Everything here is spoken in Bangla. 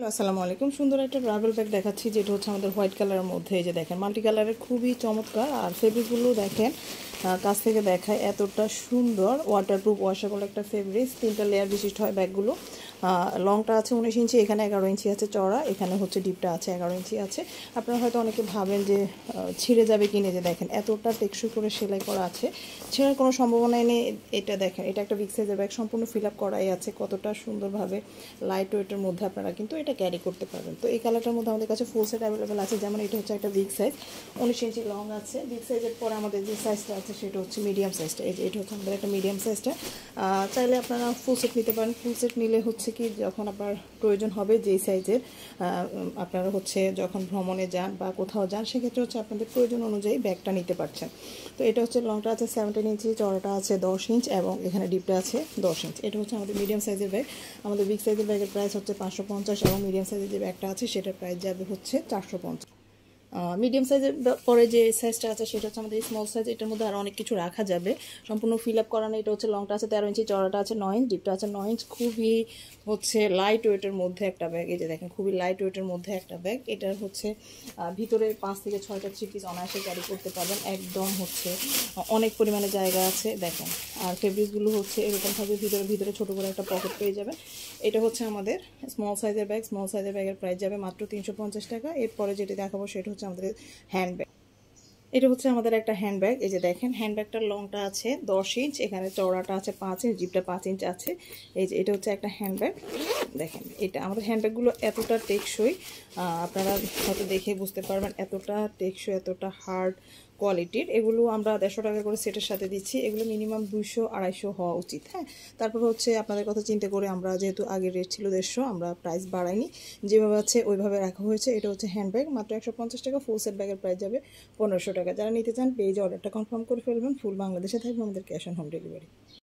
আসসালামু আলাইকুম। সুন্দর একটা ট্রাভেল ব্যাগ দেখাচ্ছি, যেটা হচ্ছে আমাদের হোয়াইট কালারের মধ্যে। এই যে দেখেন, মাল্টি কালারের, খুবই চমৎকার। আর ফেব্রিকগুলো দেখেন, কাছ থেকে দেখায় এতটা সুন্দর। ওয়াটারপ্রুফ, ওয়াশেবল একটা ফেব্রিক্স। 3টা লেয়ার বিশিষ্ট হয় ব্যাগগুলো। লংটা আছে 19 ইঞ্চি, এখানে 11 ইঞ্চি আছে চওড়া, এখানে হচ্ছে ডিপটা আছে 11 ইঞ্চি আছে। আপনারা হয়তো অনেকে ভাবেন যে ছিঁড়ে যাবে কিনে, যে দেখেন এতটা টেকসই করে সেলাই করা আছে, ছেঁড়ার কোনো সম্ভাবনাই নেই। এটা দেখেন, এটা একটা বিগ সাইজের ব্যাগ, সম্পূর্ণ ফিল আপ করাই আছে। কতটা সুন্দরভাবে লাইট ওয়েটের মধ্যে আপনারা কিন্তু এটা ক্যারি করতে পারবেন। তো এই কালারটার মধ্যে আমাদের কাছে ফুল সেট অ্যাভেলেবেল আছে। যেমন এটা হচ্ছে একটা বিগ সাইজ, 19 ইঞ্চি লং আছে। বিগ সাইজের পরে আমাদের যে সাইজটা আছে সেটা হচ্ছে মিডিয়াম সাইজটা। এই যে এটা হচ্ছে আমাদের একটা মিডিয়াম সাইজটা। চাইলে আপনারা ফুল সেট নিতে পারেন। ফুল সেট নিলে হচ্ছে কি, যখন আপনার প্রয়োজন হবে যেই সাইজের, আপনারা হচ্ছে যখন ভ্রমণে যান বা কোথাও যান, সেক্ষেত্রে হচ্ছে আপনাদের প্রয়োজন অনুযায়ী ব্যাগটা নিতে পারছেন। তো এটা হচ্ছে লংটা আছে 17 ইঞ্চি, চড়াটা আছে 10 ইঞ্চ এবং এখানে ডিপটা আছে 10 ইঞ্চ। এটা হচ্ছে আমাদের মিডিয়াম সাইজের ব্যাগ। আমাদের বিগ সাইজের ব্যাগের প্রাইস হচ্ছে 550 এবং মিডিয়াম সাইজের যে ব্যাগটা আছে সেটার প্রাইস যাবে হচ্ছে 450। মিডিয়াম সাইজের পরে যে সাইজটা আছে সেটা হচ্ছে আমাদের স্মল সাইজ। এটার মধ্যে আরও অনেক কিছু রাখা যাবে, সম্পূর্ণ ফিল আপ করা না। এটা হচ্ছে লংটা আছে 13 ইঞ্চি, চড়াটা আছে 9 ইঞ্চ, ডিপটা আছে 9 ইঞ্চ। খুবই হচ্ছে লাইট ওয়েটের মধ্যে একটা ব্যাগ। এই যে দেখেন, খুবই লাইট ওয়েটের মধ্যে একটা ব্যাগ। এটার হচ্ছে ভিতরে 5 থেকে 6টা 3 পিস অনায়াসে ক্যারি করতে পারবেন। একদম হচ্ছে অনেক পরিমাণে জায়গা আছে দেখেন। আর ফেব্রিক্সগুলো হচ্ছে এরকম থাকবে, ভিতরে ছোটো করে একটা পকেট পেয়ে যাবেন। এটা হচ্ছে আমাদের স্মল সাইজের ব্যাগ। স্মল সাইজের ব্যাগের প্রাইস যাবে মাত্র 350 টাকা। এরপরে যেটি দেখাবো সেটা হচ্ছে আমাদের হ্যান্ডব্যাগ। এটা হচ্ছে আমাদের একটা হ্যান্ডব্যাগ। এই যে দেখেন, হ্যান্ডব্যাগটার লংটা আছে 10 ইঞ্চ, এখানে চওড়াটা আছে 5 ইঞ্চ, জিপটা 5 ইঞ্চ আছে। এই যে এটা হচ্ছে একটা হ্যান্ডব্যাগ। দেখেন, এটা আমাদের হ্যান্ডব্যাগগুলো এতটা টেকসই, আপনারা হয়তো দেখে বুঝতে পারবেন, এতটা টেকসই, এতটা হার্ড কোয়ালিটির। এগুলো আমরা 150 টাকা করে সেটের সাথে দিচ্ছি। এগুলো মিনিমাম 200-250 হওয়া উচিত। হ্যাঁ, তারপর হচ্ছে আপনাদের কথা চিন্তা করে আমরা, যেহেতু আগের রেট ছিল 150, আমরা প্রাইস বাড়াইনি, যেভাবে আছে ওইভাবে রাখা হয়েছে। এটা হচ্ছে হ্যান্ডব্যাগ, মাত্র 150 টাকা। ফুল সেট ব্যাগের প্রাইস যাবে 1500 টাকা। যারা নিতে চান পেজে অর্ডারটা কনফার্ম করে ফেলবেন। ফুল বাংলাদেশে থাকবে আমাদের ক্যাশ অন হোম ডেলিভারি।